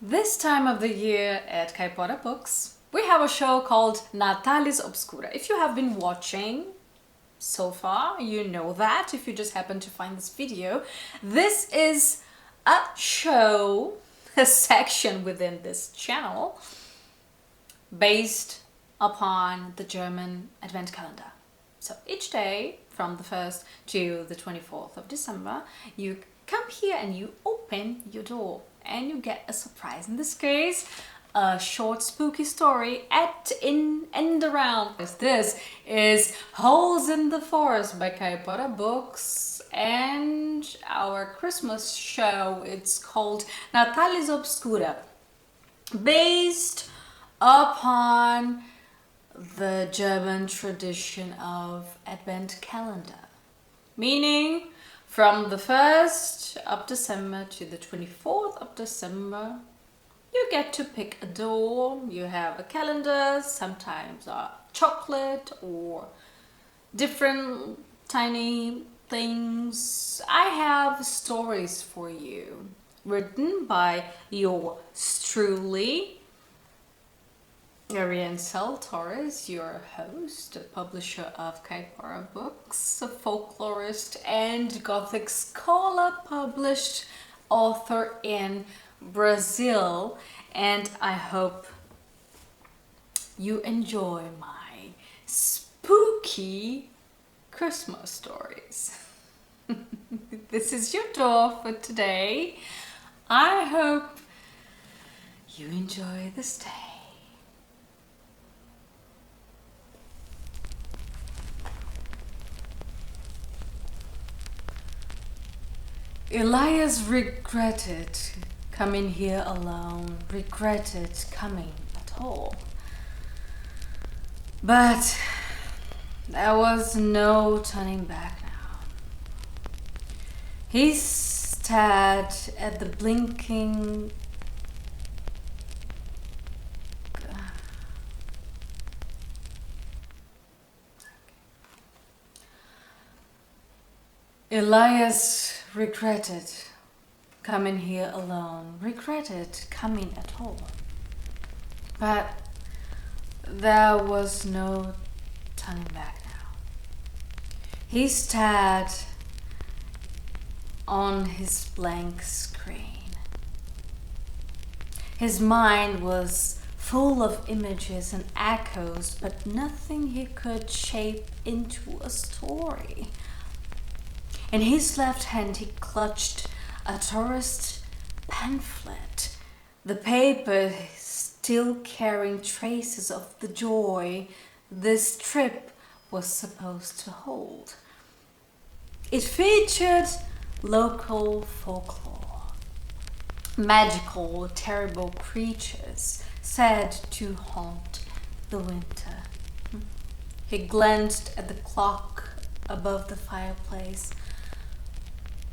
This time of the year at Kaipora Books, we have a show called Natalis Obscura. If you have been watching so far, you know that. If you just happen to find this video, this is a show, a section within this channel based upon the German Advent calendar. So each day from the 1st to the 24th of December, you come here and you open your door and you get a surprise. In this case, a short spooky story in and around. This is Holes in the Forest by Kaipora Books, and our Christmas show, it's called Natalis Obscura, based upon the German tradition of Advent calendar, meaning from the 1st of December to the 24th of December, you get to pick a door. You have a calendar, sometimes chocolate or different tiny things. I have stories for you written by yours truly, Ariane Saltoris, your host, a publisher of Kaipora Books, a folklorist and Gothic scholar, published author in Brazil, and I hope you enjoy my spooky Christmas stories. This is your door for today. I hope you enjoy this day. Elias regretted coming here alone, regretted coming at all. But there was no turning back now. He stared at the blinking Elias regretted coming here alone, regretted coming at all. But there was no turning back now. He stared on his blank screen. His mind was full of images and echoes, but nothing he could shape into a story. In his left hand he clutched a tourist pamphlet, the paper still carrying traces of the joy this trip was supposed to hold. It featured local folklore, magical, terrible creatures said to haunt the winter. He glanced at the clock above the fireplace,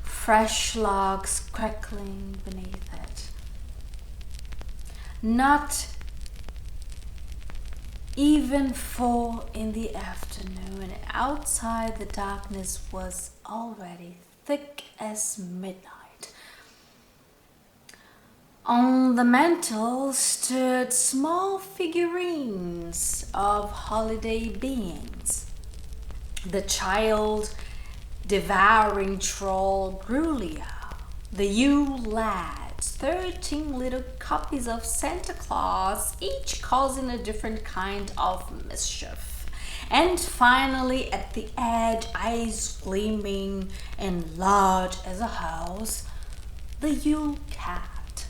fresh logs crackling beneath it. Not even 4 in the afternoon, and outside the darkness was already thick as midnight. On the mantel stood small figurines of holiday beings. The child devouring troll Grýla, the Yule Lads, 13 little copies of Santa Claus, each causing a different kind of mischief. And finally, at the edge, eyes gleaming and large as a house, the Yule Cat.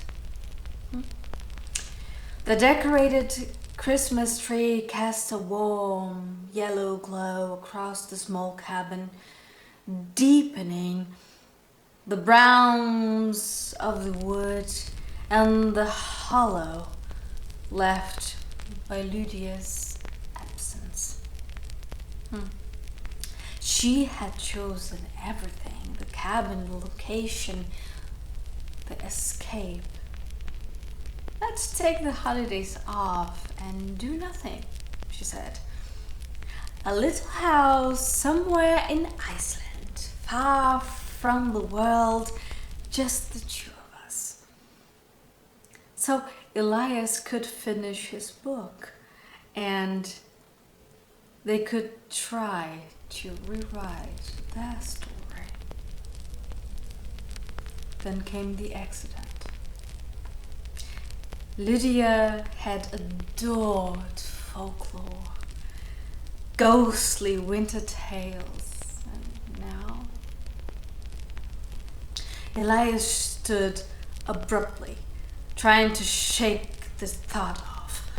The decorated Christmas tree cast a warm yellow glow across the small cabin, deepening the browns of the wood and the hollow left by Lydia's absence. She had chosen everything: the cabin, the location, the escape. Let's take the holidays off and do nothing, she said. A little house somewhere in Iceland, far from the world, just the two of us. so Elias could finish his book and they could try to rewrite their story. Then came the accident. Lydia had adored folklore, ghostly winter tales, and now Elias stood abruptly, trying to shake this thought off.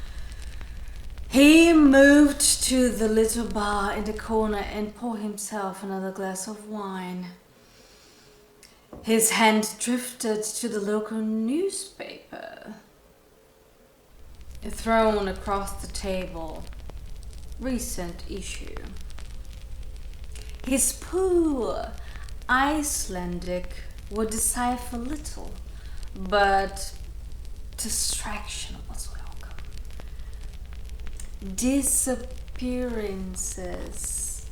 He moved to the little bar in the corner and poured himself another glass of wine. His hand drifted to the local newspaper, thrown across the table. Recent issue. His poor Icelandic would decipher little, but distraction was welcome. Disappearances.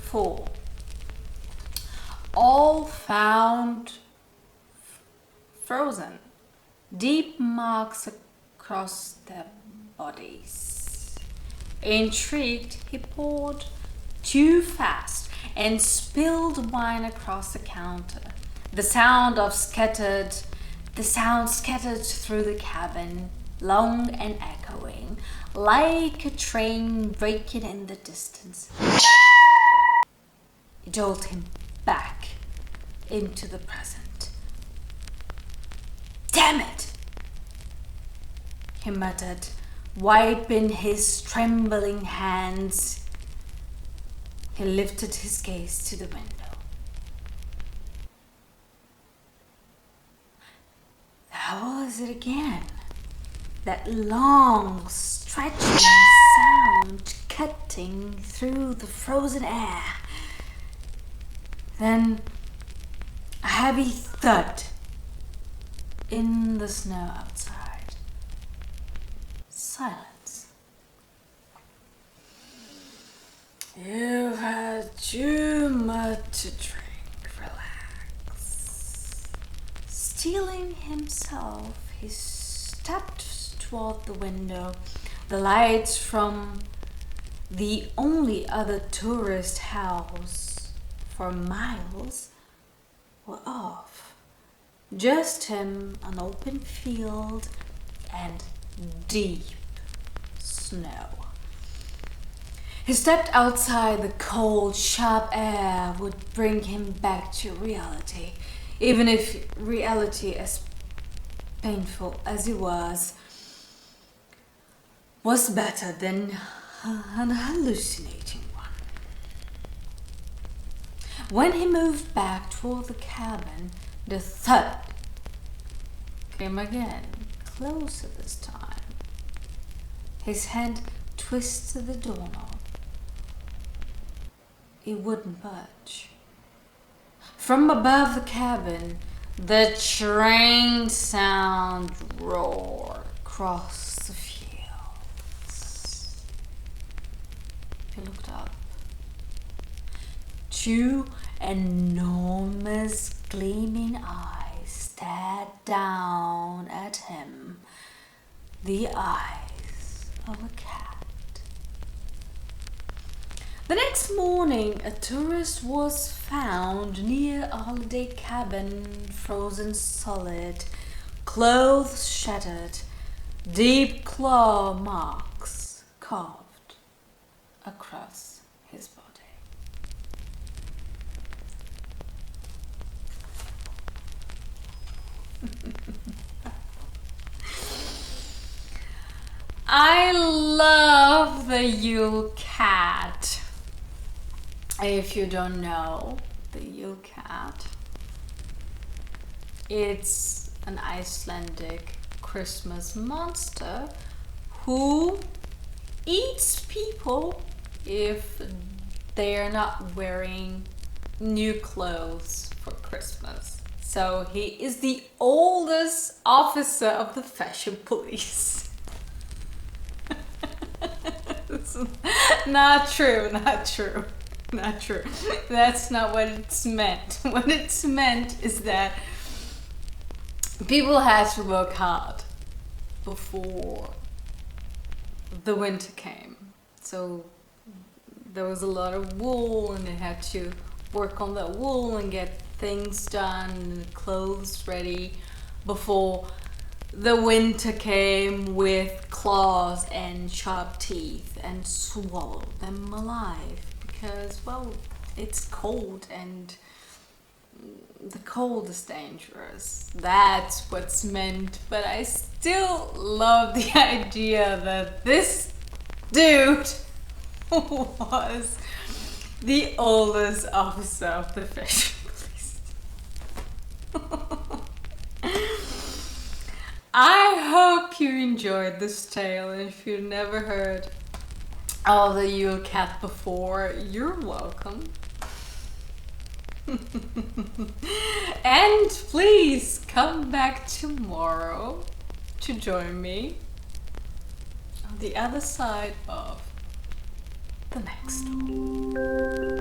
4. All found frozen. Deep marks across their bodies. Intrigued, he poured too fast and spilled wine across the counter. The sound scattered through the cabin, long and echoing, like a train breaking in the distance. It jolted him back into the present. Damn it! He muttered, wiping his trembling hands. He lifted his gaze to the window. There was it again. That long, stretching sound cutting through the frozen air. Then a heavy thud in the snow outside. Silence. You've had too much to drink. Relax. Steeling himself, he stepped toward the window. The lights from the only other tourist house for miles were off. Just him, an open field, and deep snow. He stepped outside. The cold, sharp air would bring him back to reality, even if reality, as painful as it was better than an hallucinating one. When he moved back toward the cabin, the thud came again, closer this time. His hand twisted the doorknob. It wouldn't budge. From above the cabin, the train sound roared across the fields. He looked up. 2 enormous gleaming eyes stared down at him. The eyes of a cat. The next morning, a tourist was found near a holiday cabin, frozen solid, clothes shattered, deep claw marks carved across his body. I love the Yule Cat. If you don't know the Yule Cat, it's an Icelandic Christmas monster who eats people if they're not wearing new clothes for Christmas. So he is the oldest officer of the fashion police. Not true, not true. Not true. That's not what it's meant. What it's meant is that people had to work hard before the winter came. So there was a lot of wool, and they had to work on that wool and get things done, clothes ready before the winter came with claws and sharp teeth and swallow them alive, because, well, it's cold and the cold is dangerous. That's what's meant. But I still love the idea that this dude was the oldest officer of the fashion police. I hope you enjoyed this tale, and if you've never heard of the Yule Cat before, you're welcome. And please come back tomorrow to join me on the other side of the next one.